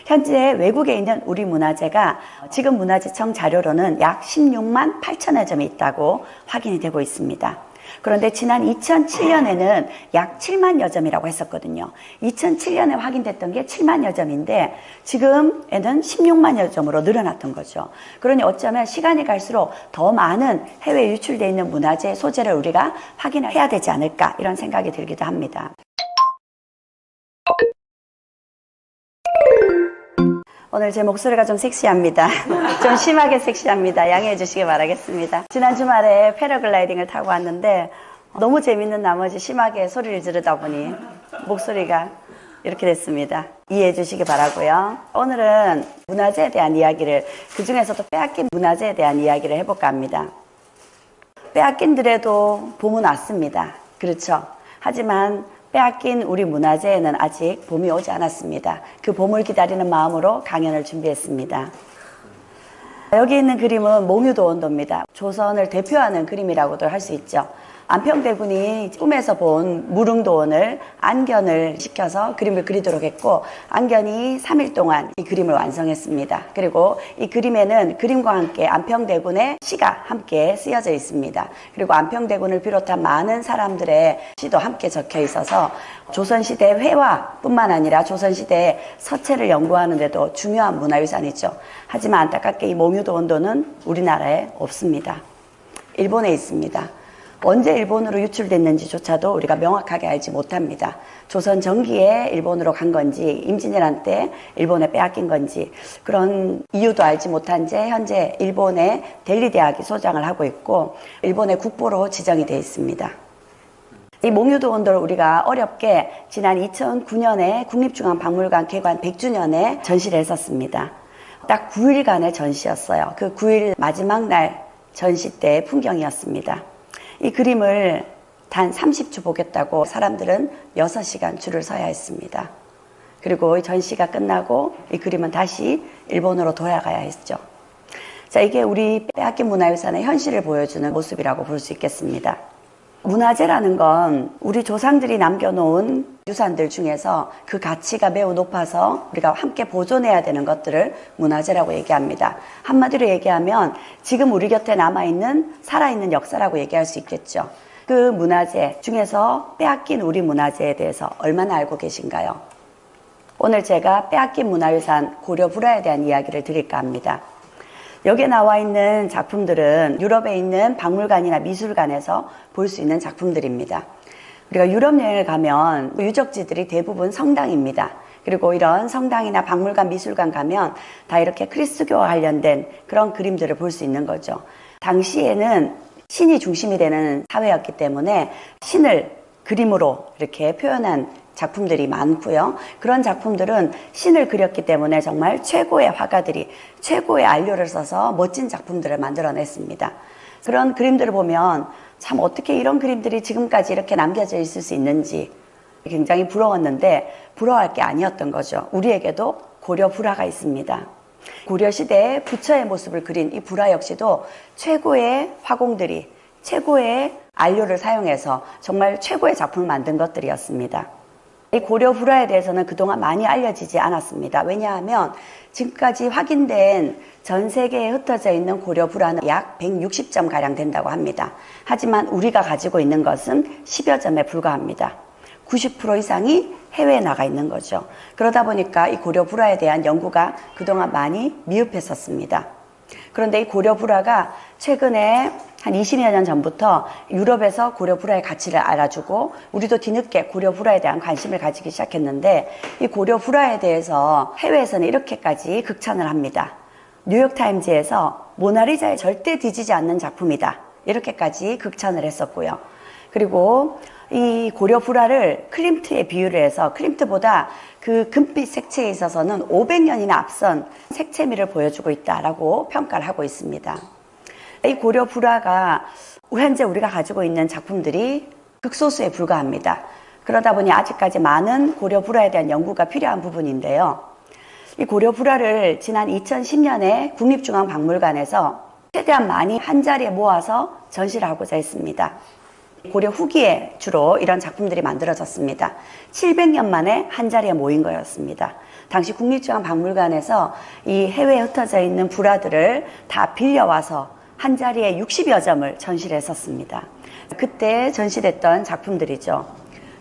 현재 외국에 있는 우리 문화재가 지금 문화재청 자료로는 약 16만 8천여 점이 있다고 확인이 되고 있습니다. 그런데 지난 2007년에는 약 7만여 점이라고 했었거든요. 2007년에 확인됐던 게 7만여 점인데 지금에는 16만여 점으로 늘어났던 거죠. 그러니 어쩌면 시간이 갈수록 더 많은 해외에 유출되어 있는 문화재 소재를 우리가 확인을 해야 되지 않을까 이런 생각이 들기도 합니다. 오늘 제 목소리가 좀 섹시합니다. 좀 심하게 섹시합니다. 양해해 주시기 바라겠습니다. 지난 주말에 패러글라이딩을 타고 왔는데 너무 재밌는 나머지 심하게 소리를 지르다 보니 목소리가 이렇게 됐습니다. 이해해 주시기 바라고요. 오늘은 문화재에 대한 이야기를, 그 중에서도 빼앗긴 문화재에 대한 이야기를 해볼까 합니다. 빼앗긴들에도 봄은 왔습니다. 그렇죠. 하지만 빼앗긴 우리 문화재에는 아직 봄이 오지 않았습니다. 그 봄을 기다리는 마음으로 강연을 준비했습니다. 여기 있는 그림은 몽유도원도입니다. 조선을 대표하는 그림이라고도 할 수 있죠. 안평대군이 꿈에서 본 무릉도원을 안견을 시켜서 그림을 그리도록 했고, 안견이 3일 동안 이 그림을 완성했습니다. 그리고 이 그림에는 그림과 함께 안평대군의 시가 함께 쓰여져 있습니다. 그리고 안평대군을 비롯한 많은 사람들의 시도 함께 적혀 있어서 조선시대 회화뿐만 아니라 조선시대의 서체를 연구하는 데도 중요한 문화유산이죠. 하지만 안타깝게 이 몽유도원도는 우리나라에 없습니다. 일본에 있습니다. 언제 일본으로 유출됐는지조차도 우리가 명확하게 알지 못합니다. 조선 전기에 일본으로 간 건지, 임진왜란 때 일본에 빼앗긴 건지, 그런 이유도 알지 못한 채 현재 일본의 델리 대학이 소장을 하고 있고 일본의 국보로 지정이 되어 있습니다. 이 몽유도원도를 우리가 어렵게 지난 2009년에 국립중앙박물관 개관 100주년에 전시를 했었습니다. 딱 9일간의 전시였어요. 그 9일 마지막 날 전시 때의 풍경이었습니다. 이 그림을 단 30초 보겠다고 사람들은 6시간 줄을 서야 했습니다. 그리고 이 전시가 끝나고 이 그림은 다시 일본으로 돌아가야 했죠. 자, 이게 우리 빼앗긴 문화유산의 현실을 보여주는 모습이라고 볼 수 있겠습니다. 문화재라는 건 우리 조상들이 남겨놓은 유산들 중에서 그 가치가 매우 높아서 우리가 함께 보존해야 되는 것들을 문화재라고 얘기합니다. 한마디로 얘기하면 지금 우리 곁에 남아있는 살아있는 역사라고 얘기할 수 있겠죠. 그 문화재 중에서 빼앗긴 우리 문화재에 대해서 얼마나 알고 계신가요? 오늘 제가 빼앗긴 문화유산 고려불화에 대한 이야기를 드릴까 합니다. 여기에 나와 있는 작품들은 유럽에 있는 박물관이나 미술관에서 볼 수 있는 작품들입니다. 우리가 유럽 여행을 가면 유적지들이 대부분 성당입니다. 그리고 이런 성당이나 박물관, 미술관 가면 다 이렇게 그리스도교와 관련된 그런 그림들을 볼 수 있는 거죠. 당시에는 신이 중심이 되는 사회였기 때문에 신을 그림으로 이렇게 표현한 작품들이 많고요. 그런 작품들은 신을 그렸기 때문에 정말 최고의 화가들이 최고의 안료를 써서 멋진 작품들을 만들어냈습니다. 그런 그림들을 보면 참 어떻게 이런 그림들이 지금까지 이렇게 남겨져 있을 수 있는지 굉장히 부러웠는데 부러워할 게 아니었던 거죠. 우리에게도 고려 불화가 있습니다. 고려시대의 부처의 모습을 그린 이 불화 역시도 최고의 화공들이 최고의 안료를 사용해서 정말 최고의 작품을 만든 것들이었습니다. 이 고려 불화에 대해서는 그동안 많이 알려지지 않았습니다. 왜냐하면 지금까지 확인된 전 세계에 흩어져 있는 고려 불화는 약 160점 가량 된다고 합니다. 하지만 우리가 가지고 있는 것은 10여 점에 불과합니다. 90% 이상이 해외에 나가 있는 거죠. 그러다 보니까 이 고려 불화에 대한 연구가 그동안 많이 미흡했었습니다. 그런데 이 고려 불화가 최근에 한 20여 년 전부터 유럽에서 고려 불화의 가치를 알아주고 우리도 뒤늦게 고려 불화에 대한 관심을 가지기 시작했는데 이 고려 불화에 대해서 해외에서는 이렇게까지 극찬을 합니다. 뉴욕타임즈에서 모나리자에 절대 뒤지지 않는 작품이다. 이렇게까지 극찬을 했었고요. 그리고 이 고려 불화를 클림트에 비유를 해서 클림트보다 그 금빛 색채에 있어서는 500년이나 앞선 색채미를 보여주고 있다라고 평가를 하고 있습니다. 이 고려 불화가 현재 우리가 가지고 있는 작품들이 극소수에 불과합니다. 그러다 보니 아직까지 많은 고려 불화에 대한 연구가 필요한 부분인데요. 이 고려 불화를 지난 2010년에 국립중앙박물관에서 최대한 많이 한자리에 모아서 전시를 하고자 했습니다. 고려 후기에 주로 이런 작품들이 만들어졌습니다. 700년 만에 한자리에 모인 거였습니다. 당시 국립중앙박물관에서 이 해외에 흩어져 있는 불화들을 다 빌려와서 한 자리에 60여 점을 전시를 했었습니다. 그때 전시됐던 작품들이죠.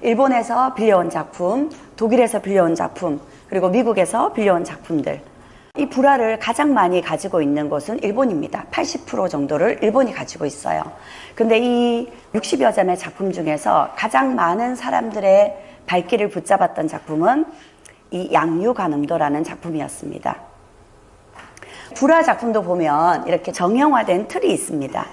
일본에서 빌려온 작품, 독일에서 빌려온 작품, 그리고 미국에서 빌려온 작품들. 이 불화를 가장 많이 가지고 있는 곳은 일본입니다. 80% 정도를 일본이 가지고 있어요. 근데 이 60여 점의 작품 중에서 가장 많은 사람들의 발길을 붙잡았던 작품은 이 양유관음도라는 작품이었습니다. 불화 작품도 보면 이렇게 정형화된 틀이 있습니다.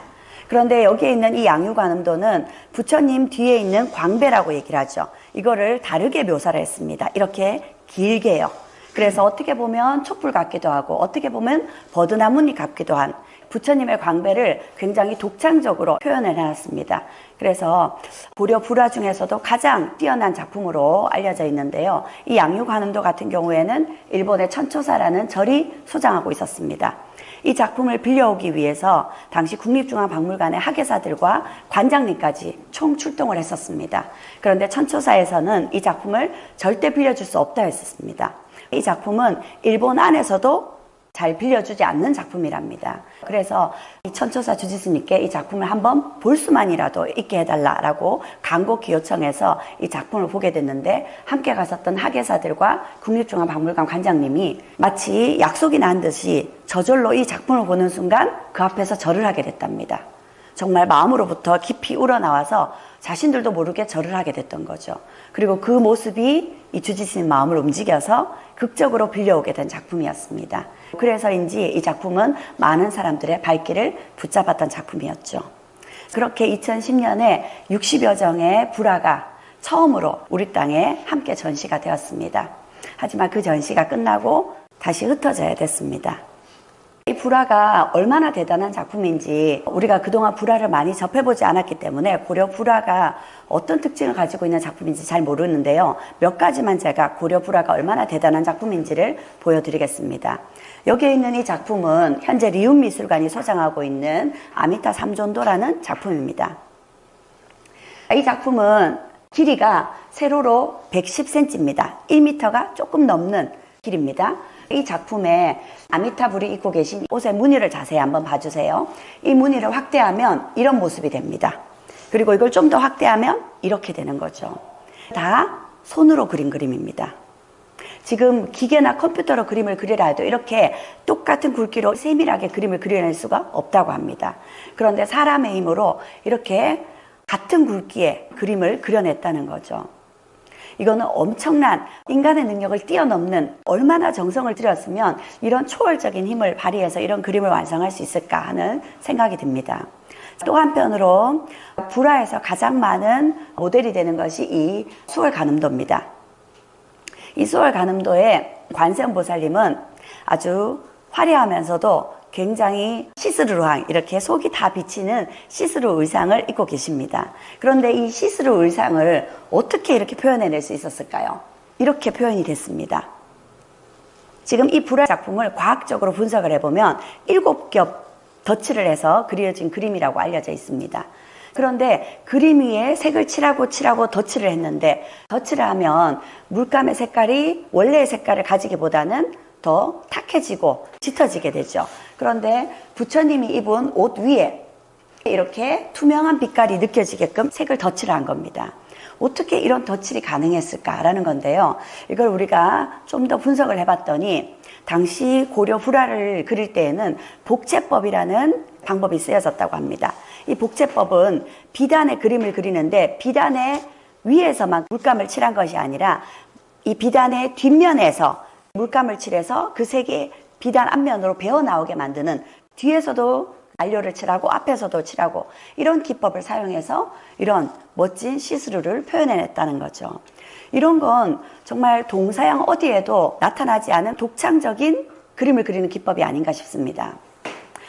그런데 여기에 있는 이 양유관음도는 부처님 뒤에 있는 광배라고 얘기를 하죠. 이거를 다르게 묘사를 했습니다. 이렇게 길게요. 그래서 어떻게 보면 촛불 같기도 하고 어떻게 보면 버드나무잎 같기도 한 부처님의 광배를 굉장히 독창적으로 표현을 해놨습니다. 그래서 고려 불화 중에서도 가장 뛰어난 작품으로 알려져 있는데요. 이 양유관음도 같은 경우에는 일본의 천초사라는 절이 소장하고 있었습니다. 이 작품을 빌려오기 위해서 당시 국립중앙박물관의 학예사들과 관장님까지 총 출동을 했었습니다. 그런데 천초사에서는 이 작품을 절대 빌려줄 수 없다 했었습니다. 이 작품은 일본 안에서도 잘 빌려주지 않는 작품이랍니다. 그래서 이 천초사 주지스님께 이 작품을 한번 볼 수만이라도 있게 해달라고 간곡히 요청해서 이 작품을 보게 됐는데 함께 갔었던 학예사들과 국립중앙박물관 관장님이 마치 약속이 난 듯이 저절로 이 작품을 보는 순간 그 앞에서 절을 하게 됐답니다. 정말 마음으로부터 깊이 우러나와서 자신들도 모르게 절을 하게 됐던 거죠. 그리고 그 모습이 이 주지스님 마음을 움직여서 극적으로 빌려오게 된 작품이었습니다. 그래서인지 이 작품은 많은 사람들의 발길을 붙잡았던 작품이었죠. 그렇게 2010년에 60여 정의 불화가 처음으로 우리 땅에 함께 전시가 되었습니다. 하지만 그 전시가 끝나고 다시 흩어져야 됐습니다. 이 불화가 얼마나 대단한 작품인지 우리가 그동안 불화를 많이 접해보지 않았기 때문에 고려 불화가 어떤 특징을 가지고 있는 작품인지 잘 모르는데요. 몇 가지만 제가 고려 불화가 얼마나 대단한 작품인지를 보여드리겠습니다. 여기에 있는 이 작품은 현재 리움미술관이 소장하고 있는 아미타 삼존도라는 작품입니다. 이 작품은 길이가 세로로 110cm입니다. 1m가 조금 넘는 길입니다. 이 작품에 아미타불이 입고 계신 옷의 무늬를 자세히 한번 봐주세요. 이 무늬를 확대하면 이런 모습이 됩니다. 그리고 이걸 좀 더 확대하면 이렇게 되는 거죠. 다 손으로 그린 그림입니다. 지금 기계나 컴퓨터로 그림을 그리라 해도 이렇게 똑같은 굵기로 세밀하게 그림을 그려낼 수가 없다고 합니다. 그런데 사람의 힘으로 이렇게 같은 굵기의 그림을 그려냈다는 거죠. 이거는 엄청난 인간의 능력을 뛰어넘는 얼마나 정성을 들였으면 이런 초월적인 힘을 발휘해서 이런 그림을 완성할 수 있을까 하는 생각이 듭니다. 또 한편으로 불화에서 가장 많은 모델이 되는 것이 이 수월간음도입니다. 이 수월간음도의 관세음보살님은 아주 화려하면서도 굉장히 시스루한 이렇게 속이 다 비치는 시스루 의상을 입고 계십니다. 그런데 이 시스루 의상을 어떻게 이렇게 표현해낼 수 있었을까요? 이렇게 표현이 됐습니다. 지금 이 불화 작품을 과학적으로 분석을 해보면 7겹 덧칠을 해서 그려진 그림이라고 알려져 있습니다. 그런데 그림 위에 색을 칠하고 덧칠을 했는데 덧칠을 하면 물감의 색깔이 원래의 색깔을 가지기보다는 더 탁해지고 짙어지게 되죠. 그런데 부처님이 입은 옷 위에 이렇게 투명한 빛깔이 느껴지게끔 색을 덧칠한 겁니다. 어떻게 이런 덧칠이 가능했을까라는 건데요. 이걸 우리가 좀 더 분석을 해봤더니 당시 고려 불화를 그릴 때에는 복제법이라는 방법이 쓰여졌다고 합니다. 이 복제법은 비단의 그림을 그리는데 비단의 위에서만 물감을 칠한 것이 아니라 이 비단의 뒷면에서 물감을 칠해서 그 색이 비단 앞면으로 배어나오게 만드는 뒤에서도 난료를 칠하고 앞에서도 칠하고 이런 기법을 사용해서 이런 멋진 시스루를 표현해냈다는 거죠. 이런 건 정말 동서양 어디에도 나타나지 않은 독창적인 그림을 그리는 기법이 아닌가 싶습니다.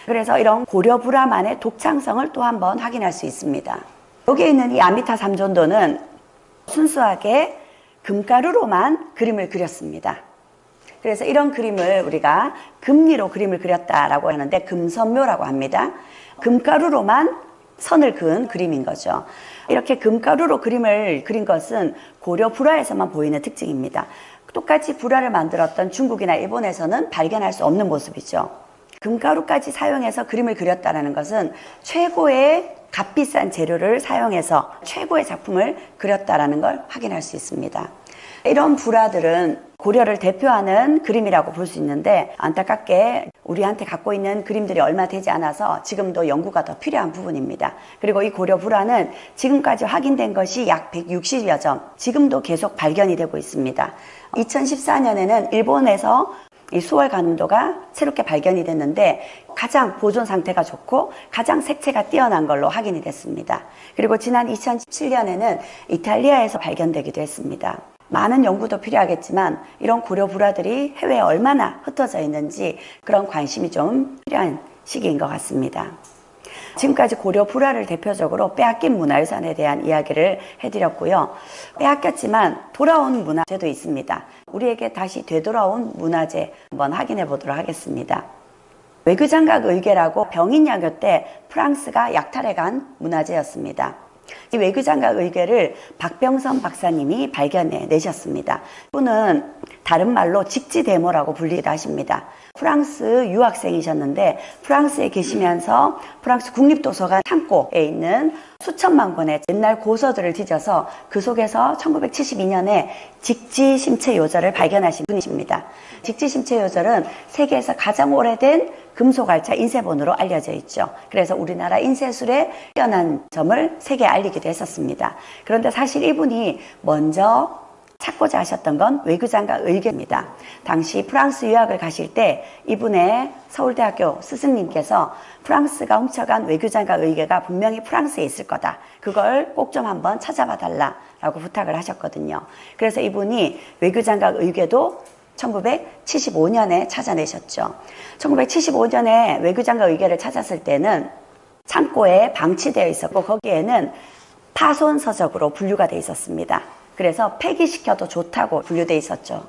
그래서 이런 고려 불화만의 독창성을 또 한번 확인할 수 있습니다. 여기에 있는 이 아미타 삼존도는 순수하게 금가루로만 그림을 그렸습니다. 그래서 이런 그림을 우리가 금리로 그림을 그렸다라고 하는데 금선묘라고 합니다. 금가루로만 선을 그은 그림인 거죠. 이렇게 금가루로 그림을 그린 것은 고려 불화에서만 보이는 특징입니다. 똑같이 불화를 만들었던 중국이나 일본에서는 발견할 수 없는 모습이죠. 금가루까지 사용해서 그림을 그렸다는 것은 최고의 값비싼 재료를 사용해서 최고의 작품을 그렸다는 걸 확인할 수 있습니다. 이런 불화들은 고려를 대표하는 그림이라고 볼 수 있는데 안타깝게 우리한테 갖고 있는 그림들이 얼마 되지 않아서 지금도 연구가 더 필요한 부분입니다. 그리고 이 고려 불화는 지금까지 확인된 것이 약 160여 점, 지금도 계속 발견이 되고 있습니다. 2014년에는 일본에서 이 수월 간음도가 새롭게 발견이 됐는데 가장 보존 상태가 좋고 가장 색채가 뛰어난 걸로 확인이 됐습니다. 그리고 지난 2017년에는 이탈리아에서 발견되기도 했습니다. 많은 연구도 필요하겠지만 이런 고려 불화들이 해외에 얼마나 흩어져 있는지 그런 관심이 좀 필요한 시기인 것 같습니다. 지금까지 고려 불화를 대표적으로 빼앗긴 문화유산에 대한 이야기를 해드렸고요. 빼앗겼지만 돌아온 문화재도 있습니다. 우리에게 다시 되돌아온 문화재 한번 확인해 보도록 하겠습니다. 외교장각 의궤라고 병인양요 때 프랑스가 약탈해간 문화재였습니다. 이 외교장각 의궤를 박병선 박사님이 발견해 내셨습니다. 이분은 다른 말로 직지대모라고 불리기도 하십니다. 프랑스 유학생이셨는데 프랑스에 계시면서 프랑스 국립도서관 창고에 있는 수천만 권의 옛날 고서들을 뒤져서 그 속에서 1972년에 직지심체요절을 발견하신 분이십니다. 직지심체요절은 세계에서 가장 오래된 금속알차 인쇄본으로 알려져 있죠. 그래서 우리나라 인쇄술에 뛰어난 점을 세계에 알리기도 했었습니다. 그런데 사실 이분이 먼저 찾고자 하셨던 건 외교장각 의궤입니다. 당시 프랑스 유학을 가실 때 이분의 서울대학교 스승님께서 프랑스가 훔쳐간 외교장각 의궤가 분명히 프랑스에 있을 거다. 그걸 꼭 좀 한번 찾아봐 달라고 부탁을 하셨거든요. 그래서 이분이 외교장각 의궤도 1975년에 찾아내셨죠. 1975년에 외교장각 의궤를 찾았을 때는 창고에 방치되어 있었고 거기에는 파손서적으로 분류가 되어 있었습니다. 그래서 폐기시켜도 좋다고 분류되어 있었죠.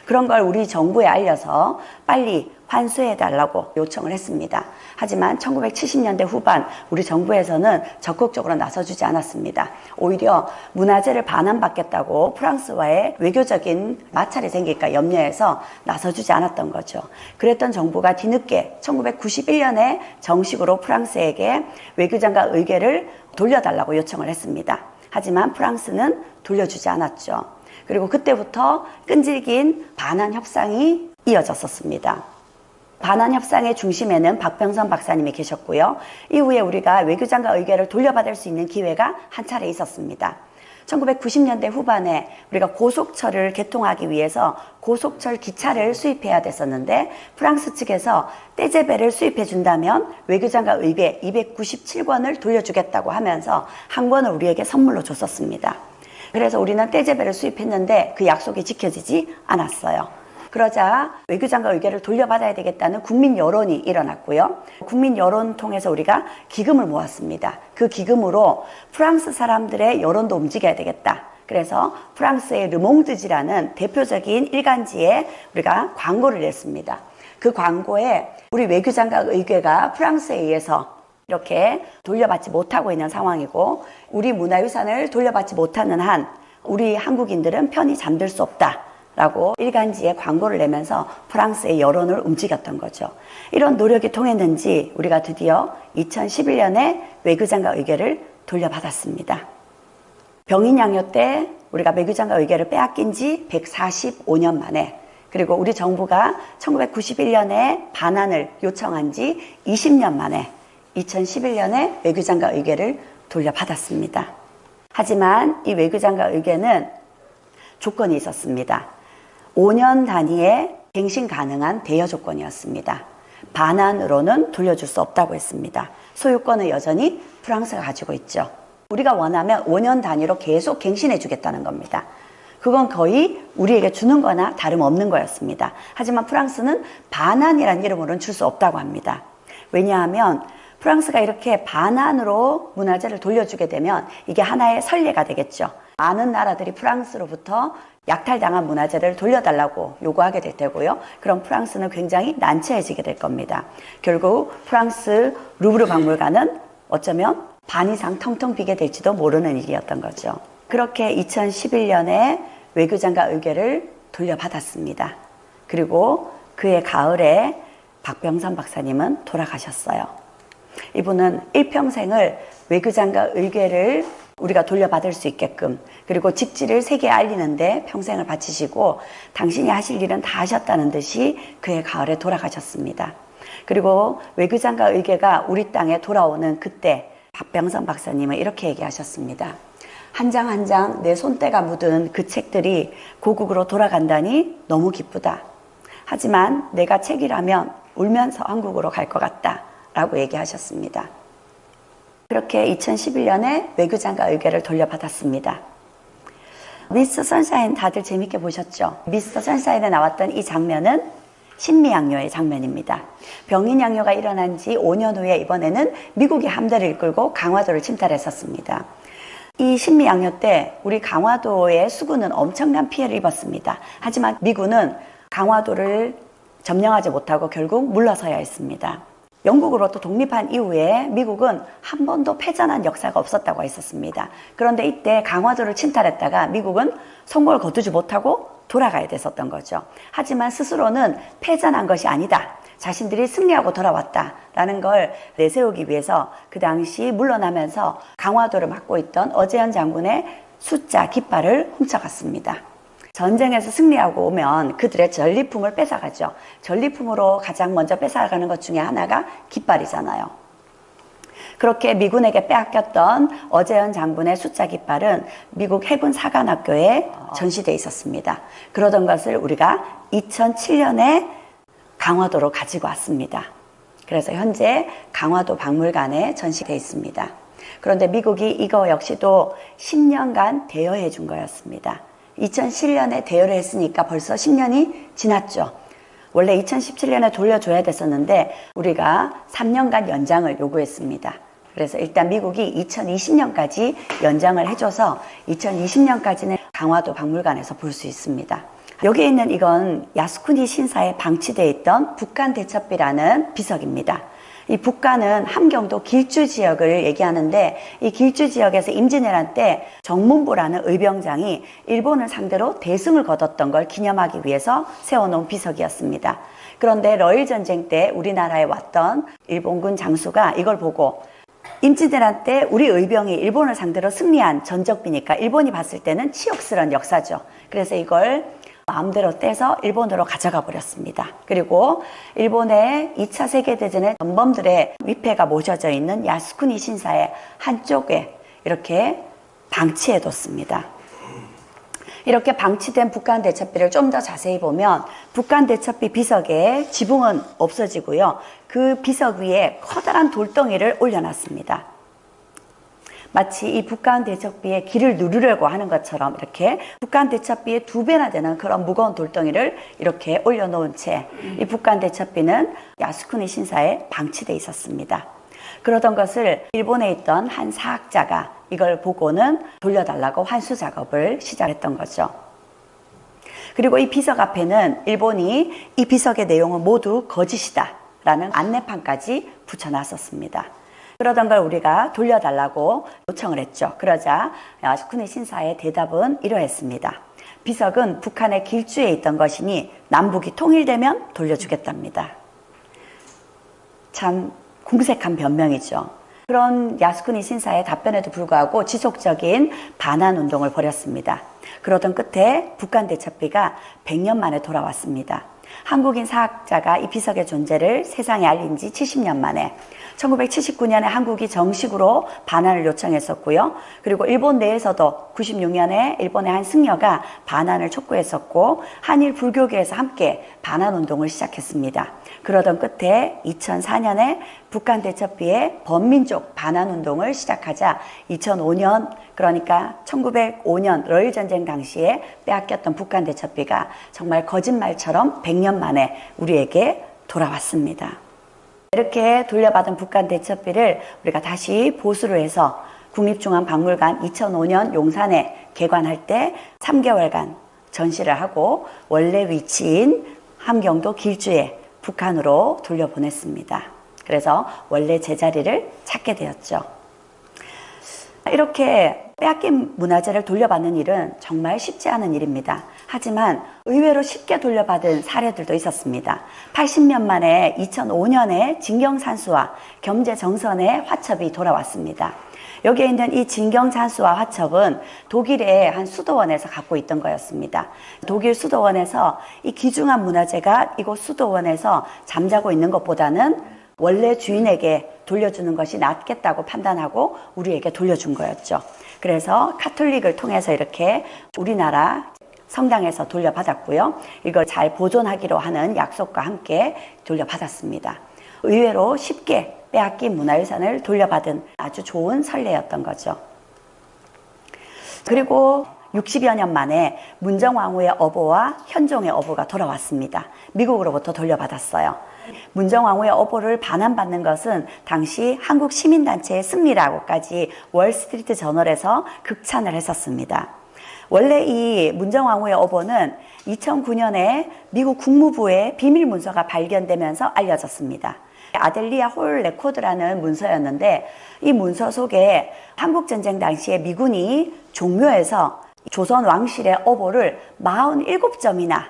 그런 걸 우리 정부에 알려서 빨리 환수해달라고 요청을 했습니다. 하지만 1970년대 후반 우리 정부에서는 적극적으로 나서주지 않았습니다. 오히려 문화재를 반환받겠다고 프랑스와의 외교적인 마찰이 생길까 염려해서 나서주지 않았던 거죠. 그랬던 정부가 뒤늦게 1991년에 정식으로 프랑스에게 외교장각 의궤를 돌려달라고 요청을 했습니다. 하지만 프랑스는 돌려주지 않았죠. 그리고 그때부터 끈질긴 반환 협상이 이어졌었습니다. 반환 협상의 중심에는 박병선 박사님이 계셨고요. 이후에 우리가 외교장각 의궤를 돌려받을 수 있는 기회가 한 차례 있었습니다. 1990년대 후반에 우리가 고속철을 개통하기 위해서 고속철 기차를 수입해야 됐었는데 프랑스 측에서 떼제베를 수입해 준다면 외교장각 의궤 297권을 돌려주겠다고 하면서 한 권을 우리에게 선물로 줬었습니다. 그래서 우리는 떼제베를 수입했는데 그 약속이 지켜지지 않았어요. 그러자 외교장각 의궤를 돌려받아야 되겠다는 국민 여론이 일어났고요. 국민 여론 통해서 우리가 기금을 모았습니다. 그 기금으로 프랑스 사람들의 여론도 움직여야 되겠다. 그래서 프랑스의 르몽드지라는 대표적인 일간지에 우리가 광고를 냈습니다. 그 광고에 우리 외교장각 의궤가 프랑스에 의해서 이렇게 돌려받지 못하고 있는 상황이고 우리 문화유산을 돌려받지 못하는 한 우리 한국인들은 편히 잠들 수 없다. 라고 일간지에 광고를 내면서 프랑스의 여론을 움직였던 거죠. 이런 노력이 통했는지 우리가 드디어 2011년에 외교장각 의궤를 돌려받았습니다. 병인양요 때 우리가 외교장각 의궤를 빼앗긴 지 145년 만에 그리고 우리 정부가 1991년에 반환을 요청한 지 20년 만에 2011년에 외교장각 의궤를 돌려받았습니다. 하지만 이 외교장각 의궤는 조건이 있었습니다. 5년 단위의 갱신 가능한 대여 조건이었습니다. 반환으로는 돌려줄 수 없다고 했습니다. 소유권은 여전히 프랑스가 가지고 있죠. 우리가 원하면 5년 단위로 계속 갱신해 주겠다는 겁니다. 그건 거의 우리에게 주는 거나 다름없는 거였습니다. 하지만 프랑스는 반환이라는 이름으로는 줄 수 없다고 합니다. 왜냐하면 프랑스가 이렇게 반환으로 문화재를 돌려주게 되면 이게 하나의 선례가 되겠죠. 많은 나라들이 프랑스로부터 약탈당한 문화재를 돌려달라고 요구하게 될 테고요. 그럼 프랑스는 굉장히 난처해지게 될 겁니다. 결국 프랑스 루브르 박물관은 어쩌면 반 이상 텅텅 비게 될지도 모르는 일이었던 거죠. 그렇게 2011년에 외교장각 의궤를 돌려받았습니다. 그리고 그해 가을에 박병선 박사님은 돌아가셨어요. 이분은 일평생을 외교장과 의궤를 우리가 돌려받을 수 있게끔, 그리고 직지를 세계에 알리는데 평생을 바치시고 당신이 하실 일은 다 하셨다는 듯이 그해 가을에 돌아가셨습니다. 그리고 외교장과 의궤가 우리 땅에 돌아오는 그때 박병선 박사님은 이렇게 얘기하셨습니다. 한 장 한 장 내 손때가 묻은 그 책들이 고국으로 돌아간다니 너무 기쁘다. 하지만 내가 책이라면 울면서 한국으로 갈 것 같다 라고 얘기하셨습니다. 그렇게 2011년에 외교장과 의궤를 돌려받았습니다. 미스터 선샤인 다들 재밌게 보셨죠? 미스터 선샤인에 나왔던 이 장면은 신미양요의 장면입니다. 병인양요가 일어난 지 5년 후에 이번에는 미국이 함대를 이끌고 강화도를 침탈했었습니다. 이 신미양요 때 우리 강화도의 수군은 엄청난 피해를 입었습니다. 하지만 미군은 강화도를 점령하지 못하고 결국 물러서야 했습니다. 영국으로부터 독립한 이후에 미국은 한 번도 패전한 역사가 없었다고 했었습니다. 그런데 이때 강화도를 침탈했다가 미국은 성공을 거두지 못하고 돌아가야 됐었던 거죠. 하지만 스스로는 패전한 것이 아니다. 자신들이 승리하고 돌아왔다라는 걸 내세우기 위해서 그 당시 물러나면서 강화도를 맡고 있던 어제현 장군의 숫자 깃발을 훔쳐갔습니다. 전쟁에서 승리하고 오면 그들의 전리품을 뺏어가죠. 전리품으로 가장 먼저 뺏어가는 것 중에 하나가 깃발이잖아요. 그렇게 미군에게 빼앗겼던 어제현 장군의 숫자 깃발은 미국 해군 사관학교에 전시되어 있었습니다. 그러던 것을 우리가 2007년에 강화도로 가지고 왔습니다. 그래서 현재 강화도 박물관에 전시되어 있습니다. 그런데 미국이 이거 역시도 10년간 대여해 준 거였습니다. 2007년에 대여를 했으니까 벌써 10년이 지났죠. 원래 2017년에 돌려줘야 됐었는데 우리가 3년간 연장을 요구했습니다. 그래서 일단 미국이 2020년까지 연장을 해줘서 2020년까지는 강화도 박물관에서 볼 수 있습니다. 여기에 있는 이건 야스쿠니 신사에 방치되어 있던 북한 대첩비라는 비석입니다. 이 북한은 함경도 길주 지역을 얘기하는데 이 길주 지역에서 임진왜란 때 정문부라는 의병장이 일본을 상대로 대승을 거뒀던 걸 기념하기 위해서 세워놓은 비석이었습니다. 그런데 러일 전쟁 때 우리나라에 왔던 일본군 장수가 이걸 보고 임진왜란 때 우리 의병이 일본을 상대로 승리한 전적비니까 일본이 봤을 때는 치욕스러운 역사죠. 그래서 이걸 마음대로 떼서 일본으로 가져가 버렸습니다. 그리고 일본의 2차 세계대전의 전범들의 위패가 모셔져 있는 야스쿠니 신사의 한쪽에 이렇게 방치해 뒀습니다. 이렇게 방치된 북한 대첩비를 좀 더 자세히 보면 북한 대첩비 비석의 지붕은 없어지고요. 그 비석 위에 커다란 돌덩이를 올려놨습니다. 마치 이 북한 대첩비의 길을 누르려고 하는 것처럼 이렇게 북한 대첩비의 2배나 되는 그런 무거운 돌덩이를 이렇게 올려놓은 채 이 북한 대첩비는 야스쿠니 신사에 방치되어 있었습니다. 그러던 것을 일본에 있던 한 사학자가 이걸 보고는 돌려달라고 환수 작업을 시작했던 거죠. 그리고 이 비석 앞에는 일본이 이 비석의 내용은 모두 거짓이다 라는 안내판까지 붙여놨었습니다. 그러던 걸 우리가 돌려달라고 요청을 했죠. 그러자 야스쿠니 신사의 대답은 이러했습니다. 비석은 북한의 길주에 있던 것이니 남북이 통일되면 돌려주겠답니다. 참 궁색한 변명이죠. 그런 야스쿠니 신사의 답변에도 불구하고 지속적인 반환운동을 벌였습니다. 그러던 끝에 북한 대첩비가 100년 만에 돌아왔습니다. 한국인 사학자가 이 비석의 존재를 세상에 알린 지 70년 만에 1979년에 한국이 정식으로 반환을 요청했었고요. 그리고 일본 내에서도 96년에 일본의 한 승려가 반환을 촉구했었고 한일 불교계에서 함께 반환운동을 시작했습니다. 그러던 끝에 2004년에 북한 대첩비의 범민족 반환운동을 시작하자 2005년 그러니까 1905년 러일 전쟁 당시에 빼앗겼던 북한 대첩비가 정말 거짓말처럼 100년 만에 우리에게 돌아왔습니다. 이렇게 돌려받은 북한 대첩비를 우리가 다시 보수를 해서 국립중앙박물관 2005년 용산에 개관할 때 3개월간 전시를 하고 원래 위치인 함경도 길주에 북한으로 돌려보냈습니다. 그래서 원래 제자리를 찾게 되었죠. 이렇게 빼앗긴 문화재를 돌려받는 일은 정말 쉽지 않은 일입니다. 하지만 의외로 쉽게 돌려받은 사례들도 있었습니다. 80년 만에 2005년에 진경산수와 겸재정선의 화첩이 돌아왔습니다. 여기에 있는 이 진경산수와 화첩은 독일의 한 수도원에서 갖고 있던 거였습니다. 독일 수도원에서 이 귀중한 문화재가 이곳 수도원에서 잠자고 있는 것보다는 원래 주인에게 돌려주는 것이 낫겠다고 판단하고 우리에게 돌려준 거였죠. 그래서 카톨릭을 통해서 이렇게 우리나라 성당에서 돌려받았고요. 이걸 잘 보존하기로 하는 약속과 함께 돌려받았습니다. 의외로 쉽게 빼앗긴 문화유산을 돌려받은 아주 좋은 선례였던 거죠. 그리고 60여 년 만에 문정왕후의 어보와 현종의 어보가 돌아왔습니다. 미국으로부터 돌려받았어요. 문정왕후의 어보를 반환받는 것은 당시 한국 시민단체의 승리라고까지 월스트리트 저널에서 극찬을 했었습니다. 원래 이 문정왕후의 어보는 2009년에 미국 국무부의 비밀 문서가 발견되면서 알려졌습니다. 아델리아 홀 레코드라는 문서였는데 이 문서 속에 한국전쟁 당시에 미군이 종묘에서 조선 왕실의 어보를 47점이나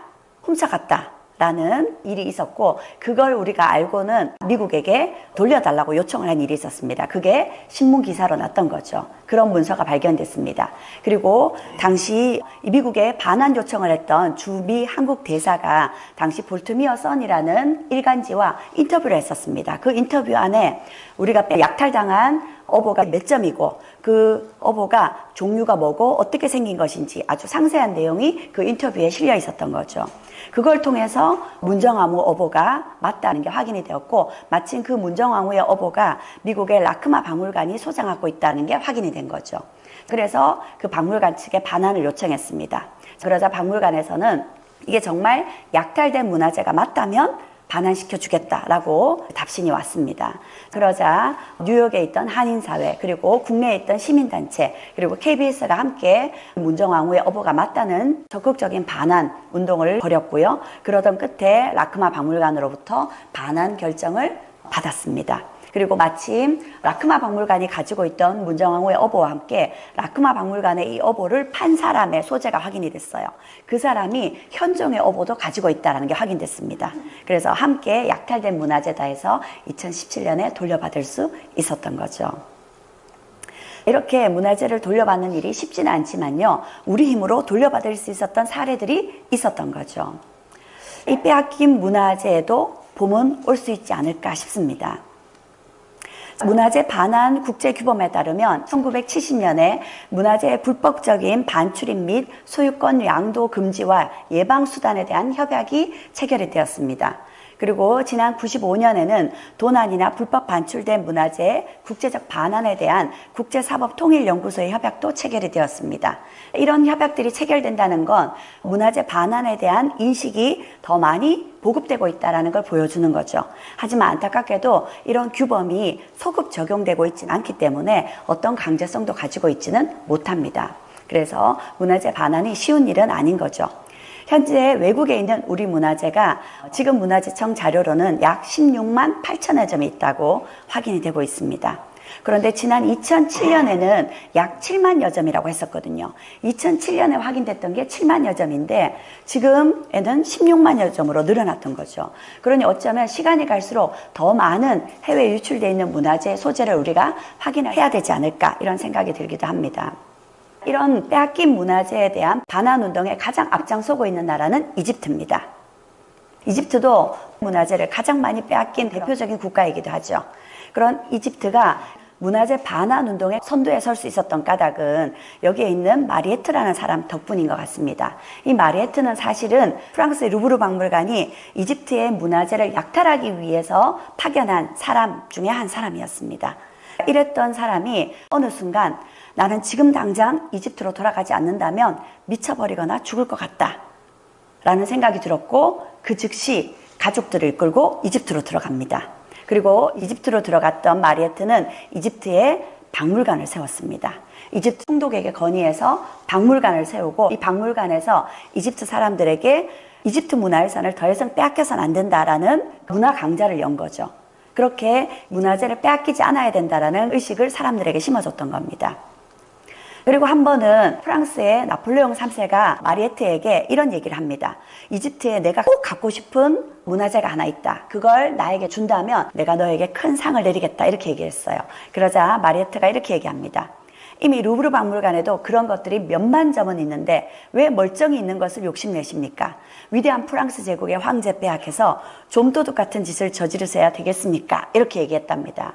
훔쳐갔다 라는 일이 있었고, 그걸 우리가 알고는 미국에게 돌려달라고 요청을 한 일이 있었습니다. 그게 신문 기사로 났던 거죠. 그런 문서가 발견됐습니다. 그리고 당시 미국에 반환 요청을 했던 주미 한국 대사가 당시 볼트미어 선이라는 일간지와 인터뷰를 했었습니다. 그 인터뷰 안에 우리가 약탈당한 어보가 몇 점이고 그 어보가 종류가 뭐고 어떻게 생긴 것인지 아주 상세한 내용이 그 인터뷰에 실려 있었던 거죠. 그걸 통해서 문정왕후 어보가 맞다는 게 확인이 되었고, 마침 그 문정왕후의 어보가 미국의 라크마 박물관이 소장하고 있다는 게 확인이 된 거죠. 그래서 그 박물관 측에 반환을 요청했습니다. 그러자 박물관에서는 이게 정말 약탈된 문화재가 맞다면 반환시켜 주겠다라고 답신이 왔습니다. 그러자 뉴욕에 있던 한인사회, 그리고 국내에 있던 시민단체, 그리고 KBS가 함께 문정왕후의 어보가 맞다는 적극적인 반환 운동을 벌였고요. 그러던 끝에 라크마 박물관으로부터 반환 결정을 받았습니다. 그리고 마침 라크마 박물관이 가지고 있던 문정왕후의 어보와 함께 라크마 박물관의 이 어보를 판 사람의 소재가 확인이 됐어요. 그 사람이 현종의 어보도 가지고 있다는 게 확인됐습니다. 그래서 함께 약탈된 문화재다 해서 2017년에 돌려받을 수 있었던 거죠. 이렇게 문화재를 돌려받는 일이 쉽지는 않지만요, 우리 힘으로 돌려받을 수 있었던 사례들이 있었던 거죠. 이 빼앗긴 문화재에도 봄은 올 수 있지 않을까 싶습니다. 문화재 반환 국제규범에 따르면 1970년에 문화재의 불법적인 반출입 및 소유권 양도 금지와 예방수단에 대한 협약이 체결이 되었습니다. 그리고 지난 95년에는 도난이나 불법 반출된 문화재의 국제적 반환에 대한 국제사법통일연구소의 협약도 체결이 되었습니다. 이런 협약들이 체결된다는 건 문화재 반환에 대한 인식이 더 많이 보급되고 있다는 걸 보여주는 거죠. 하지만 안타깝게도 이런 규범이 소급 적용되고 있지는 않기 때문에 어떤 강제성도 가지고 있지는 못합니다. 그래서 문화재 반환이 쉬운 일은 아닌 거죠. 현재 외국에 있는 우리 문화재가 지금 문화재청 자료로는 약 16만 8천여 점이 있다고 확인이 되고 있습니다. 그런데 지난 2007년에는 약 7만여 점이라고 했었거든요. 2007년에 확인됐던 게 7만여 점인데 지금에는 16만여 점으로 늘어났던 거죠. 그러니 어쩌면 시간이 갈수록 더 많은 해외에 유출되어 있는 문화재 소재를 우리가 확인을 해야 되지 않을까, 이런 생각이 들기도 합니다. 이런 빼앗긴 문화재에 대한 반환 운동에 가장 앞장서고 있는 나라는 이집트입니다. 이집트도 문화재를 가장 많이 빼앗긴 대표적인 국가이기도 하죠. 그런 이집트가 문화재 반환 운동의 선두에 설 수 있었던 까닭은 여기에 있는 마리에트라는 사람 덕분인 것 같습니다. 이 마리에트는 사실은 프랑스 루브르 박물관이 이집트의 문화재를 약탈하기 위해서 파견한 사람 중에 한 사람이었습니다. 이랬던 사람이 어느 순간 나는 지금 당장 이집트로 돌아가지 않는다면 미쳐버리거나 죽을 것 같다 라는 생각이 들었고, 그 즉시 가족들을 이끌고 이집트로 들어갑니다. 그리고 이집트로 들어갔던 마리에트는 이집트에 박물관을 세웠습니다. 이집트 총독에게 건의해서 박물관을 세우고, 이 박물관에서 이집트 사람들에게 이집트 문화유산을 더 이상 빼앗겨서는 안 된다라는 문화 강좌를 연 거죠. 그렇게 문화재를 빼앗기지 않아야 된다라는 의식을 사람들에게 심어줬던 겁니다. 그리고 한 번은 프랑스의 나폴레옹 3세가 마리에트에게 이런 얘기를 합니다. 이집트에 내가 꼭 갖고 싶은 문화재가 하나 있다. 그걸 나에게 준다면 내가 너에게 큰 상을 내리겠다. 이렇게 얘기했어요. 그러자 마리에트가 이렇게 얘기합니다. 이미 루브르 박물관에도 그런 것들이 몇만 점은 있는데 왜 멀쩡히 있는 것을 욕심내십니까? 위대한 프랑스 제국의 황제 빼앗겨서 좀도둑 같은 짓을 저지르셔야 되겠습니까? 이렇게 얘기했답니다.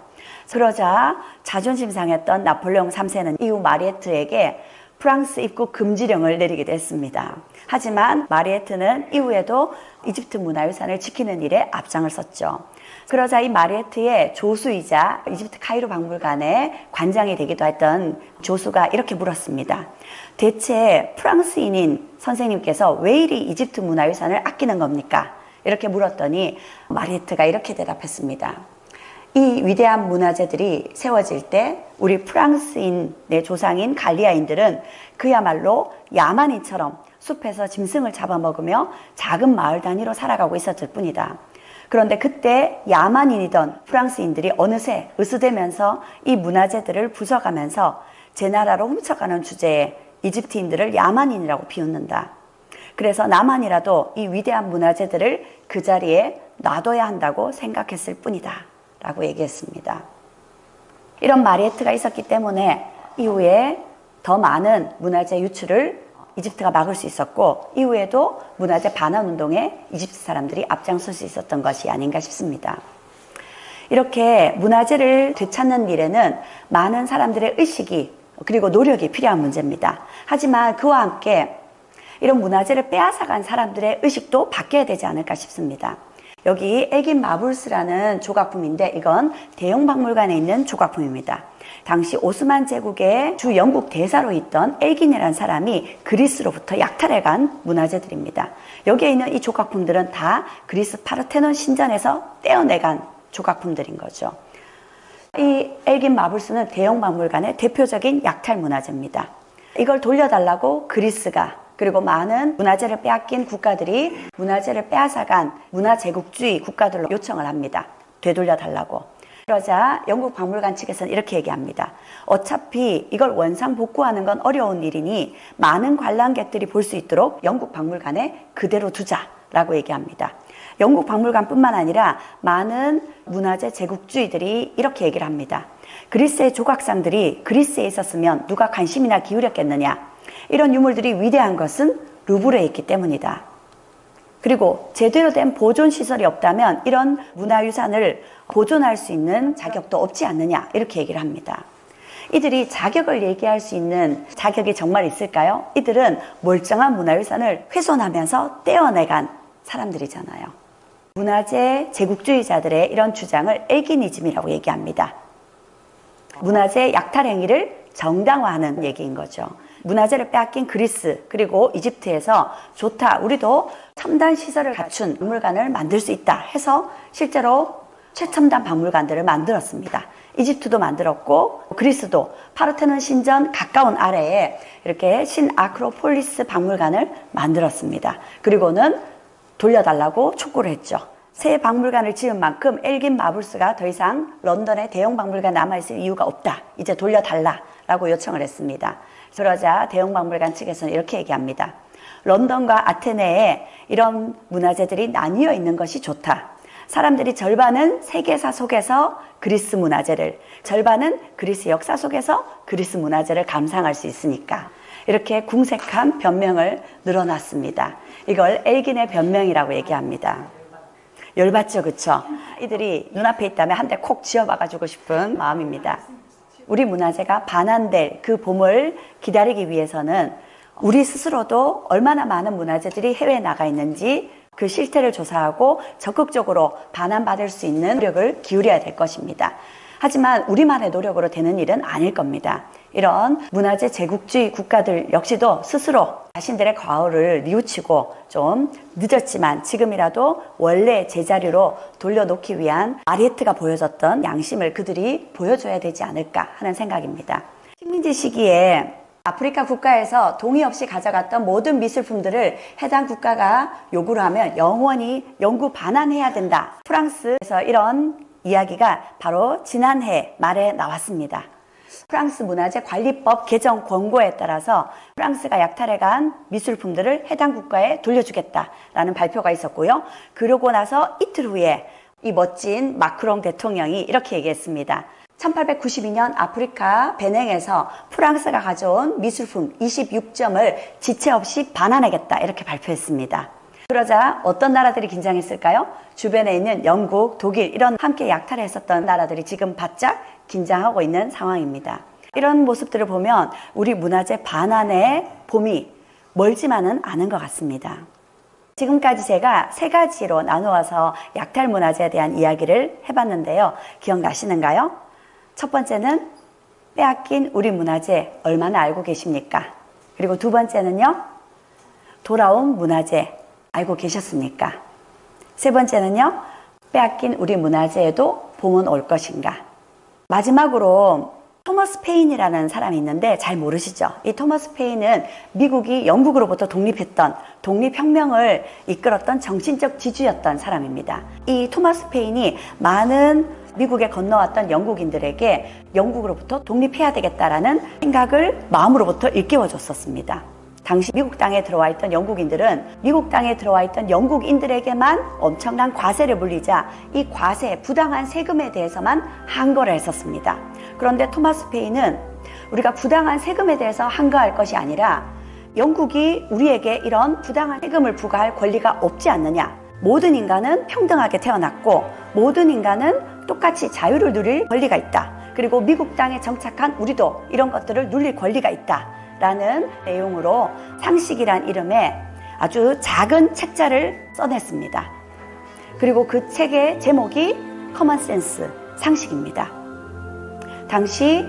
그러자 자존심 상했던 나폴레옹 3세는 이후 마리에트에게 프랑스 입국 금지령을 내리기도 했습니다. 하지만 마리에트는 이후에도 이집트 문화유산을 지키는 일에 앞장을 섰죠. 그러자 이 마리에트의 조수이자 이집트 카이로 박물관의 관장이 되기도 했던 조수가 이렇게 물었습니다. 대체 프랑스인인 선생님께서 왜 이리 이집트 문화유산을 아끼는 겁니까? 이렇게 물었더니 마리에트가 이렇게 대답했습니다. 이 위대한 문화재들이 세워질 때 우리 프랑스인의 조상인 갈리아인들은 그야말로 야만인처럼 숲에서 짐승을 잡아먹으며 작은 마을 단위로 살아가고 있었을 뿐이다. 그런데 그때 야만인이던 프랑스인들이 어느새 으스대면서 이 문화재들을 부숴가면서 제 나라로 훔쳐가는 주제에 이집트인들을 야만인이라고 비웃는다. 그래서 나만이라도 이 위대한 문화재들을 그 자리에 놔둬야 한다고 생각했을 뿐이다 라고 얘기했습니다. 이런 마리에트가 있었기 때문에 이후에 더 많은 문화재 유출을 이집트가 막을 수 있었고 이후에도 문화재 반환 운동에 이집트 사람들이 앞장설 수 있었던 것이 아닌가 싶습니다. 이렇게 문화재를 되찾는 일에는 많은 사람들의 의식이 그리고 노력이 필요한 문제입니다. 하지만 그와 함께 이런 문화재를 빼앗아간 사람들의 의식도 바뀌어야 되지 않을까 싶습니다. 여기 엘긴 마불스라는 조각품인데 이건 대형 박물관에 있는 조각품입니다. 당시 오스만 제국의 주 영국 대사로 있던 엘긴이라는 사람이 그리스로부터 약탈해간 문화재들입니다. 여기에 있는 이 조각품들은 다 그리스 파르테논 신전에서 떼어내간 조각품들인 거죠. 이 엘긴 마불스는 대형 박물관의 대표적인 약탈 문화재입니다. 이걸 돌려달라고 그리스가 그리고 많은 문화재를 빼앗긴 국가들이 문화재를 빼앗아간 문화제국주의 국가들로 요청을 합니다. 되돌려달라고. 그러자 영국 박물관 측에서는 이렇게 얘기합니다. 어차피 이걸 원상 복구하는 건 어려운 일이니 많은 관람객들이 볼 수 있도록 영국 박물관에 그대로 두자라고 얘기합니다. 영국 박물관뿐만 아니라 많은 문화재 제국주의들이 이렇게 얘기를 합니다. 그리스의 조각상들이 그리스에 있었으면 누가 관심이나 기울였겠느냐. 이런 유물들이 위대한 것은 루브르에 있기 때문이다. 그리고 제대로 된 보존시설이 없다면 이런 문화유산을 보존할 수 있는 자격도 없지 않느냐 이렇게 얘기를 합니다. 이들이 자격을 얘기할 수 있는 자격이 정말 있을까요? 이들은 멀쩡한 문화유산을 훼손하면서 떼어내간 사람들이잖아요. 문화재 제국주의자들의 이런 주장을 엘기니즘이라고 얘기합니다. 문화재 약탈 행위를 정당화하는 얘기인 거죠. 문화재를 빼앗긴 그리스 그리고 이집트에서 좋다 우리도 첨단 시설을 갖춘 박물관을 만들 수 있다 해서 실제로 최첨단 박물관들을 만들었습니다. 이집트도 만들었고 그리스도 파르테논 신전 가까운 아래에 이렇게 신아크로폴리스 박물관을 만들었습니다. 그리고는 돌려달라고 촉구를 했죠. 새 박물관을 지은 만큼 엘긴 마불스가 더 이상 런던에 대형 박물관 남아있을 이유가 없다. 이제 돌려달라라고 요청을 했습니다. 그러자 대형 박물관 측에서는 이렇게 얘기합니다. 런던과 아테네에 이런 문화재들이 나뉘어 있는 것이 좋다. 사람들이 절반은 세계사 속에서 그리스 문화재를, 절반은 그리스 역사 속에서 그리스 문화재를 감상할 수 있으니까. 이렇게 궁색한 변명을 늘어놨습니다. 이걸 엘긴의 변명이라고 얘기합니다. 열받죠, 그쵸? 이들이 눈앞에 있다면 한 대 콕 쥐어박아주고 싶은 마음입니다. 우리 문화재가 반환될 그 봄을 기다리기 위해서는 우리 스스로도 얼마나 많은 문화재들이 해외에 나가 있는지 그 실태를 조사하고 적극적으로 반환받을 수 있는 노력을 기울여야 될 것입니다. 하지만 우리만의 노력으로 되는 일은 아닐 겁니다. 이런 문화재 제국주의 국가들 역시도 스스로 자신들의 과오를 뉘우치고 좀 늦었지만 지금이라도 원래 제자리로 돌려놓기 위한 마리에트가 보여줬던 양심을 그들이 보여줘야 되지 않을까 하는 생각입니다. 식민지 시기에 아프리카 국가에서 동의 없이 가져갔던 모든 미술품들을 해당 국가가 요구를 하면 영원히 영구 반환해야 된다. 프랑스에서 이런 이야기가 바로 지난해 말에 나왔습니다. 프랑스 문화재 관리법 개정 권고에 따라서 프랑스가 약탈해간 미술품들을 해당 국가에 돌려주겠다라는 발표가 있었고요. 그러고 나서 이틀 후에 이 멋진 마크롱 대통령이 이렇게 얘기했습니다. 1892년 아프리카 베냉에서 프랑스가 가져온 미술품 26점을 지체 없이 반환하겠다 이렇게 발표했습니다. 그러자 어떤 나라들이 긴장했을까요? 주변에 있는 영국, 독일 이런 함께 약탈을 했었던 나라들이 지금 바짝 긴장하고 있는 상황입니다. 이런 모습들을 보면 우리 문화재 반환의 봄이 멀지만은 않은 것 같습니다. 지금까지 제가 3가지로 나누어서 약탈 문화재에 대한 이야기를 해봤는데요. 기억나시는가요? 첫 번째는 빼앗긴 우리 문화재 얼마나 알고 계십니까? 그리고 두 번째는요, 돌아온 문화재 알고 계셨습니까? 세 번째는요, 빼앗긴 우리 문화재에도 봄은 올 것인가? 마지막으로 토머스 페인이라는 사람이 있는데 잘 모르시죠? 이 토머스 페인은 미국이 영국으로부터 독립했던 독립혁명을 이끌었던 정신적 지주였던 사람입니다. 이 토머스 페인이 많은 미국에 건너왔던 영국인들에게 영국으로부터 독립해야 되겠다라는 생각을 마음으로부터 일깨워줬었습니다. 당시 미국 땅에 들어와 있던 영국인들은 미국 땅에 들어와 있던 영국인들에게만 엄청난 과세를 물리자 이 과세, 부당한 세금에 대해서만 항거를 했었습니다. 그런데 토마스 페인은 우리가 부당한 세금에 대해서 항거할 것이 아니라 영국이 우리에게 이런 부당한 세금을 부과할 권리가 없지 않느냐. 모든 인간은 평등하게 태어났고 모든 인간은 똑같이 자유를 누릴 권리가 있다. 그리고 미국 땅에 정착한 우리도 이런 것들을 누릴 권리가 있다. 라는 내용으로 상식이란 이름의 아주 작은 책자를 써냈습니다. 그리고 그 책의 제목이 커먼센스, 상식입니다. 당시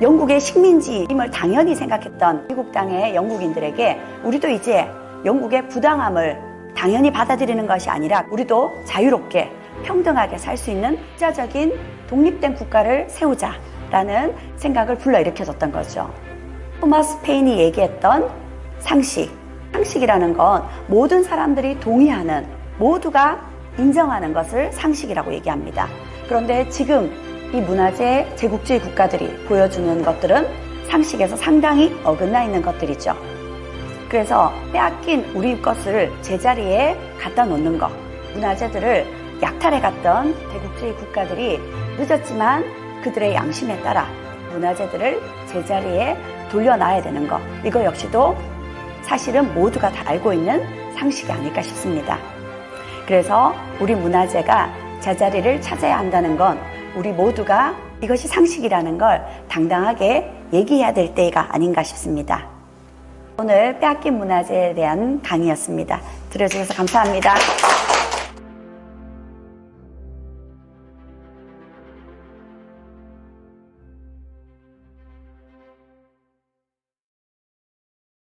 영국의 식민지임을 당연히 생각했던 미국 땅의 영국인들에게 우리도 이제 영국의 부당함을 당연히 받아들이는 것이 아니라 우리도 자유롭게 평등하게 살 수 있는 국가적인 독립된 국가를 세우자라는 생각을 불러일으켜줬던 거죠. 토마스 페인이 얘기했던 상식이라는 건 모든 사람들이 동의하는, 모두가 인정하는 것을 상식이라고 얘기합니다. 그런데 지금 이 문화재 제국주의 국가들이 보여주는 것들은 상식에서 상당히 어긋나 있는 것들이죠. 그래서 빼앗긴 우리 것을 제자리에 갖다 놓는 것, 문화재들을 약탈해 갔던 대국주의 국가들이 늦었지만 그들의 양심에 따라 문화재들을 제자리에 돌려놔야 되는 것, 이거 역시도 사실은 모두가 다 알고 있는 상식이 아닐까 싶습니다. 그래서 우리 문화재가 제자리를 찾아야 한다는 건 우리 모두가 이것이 상식이라는 걸 당당하게 얘기해야 될 때가 아닌가 싶습니다. 오늘 빼앗긴 문화재에 대한 강의였습니다. 들어주셔서 감사합니다.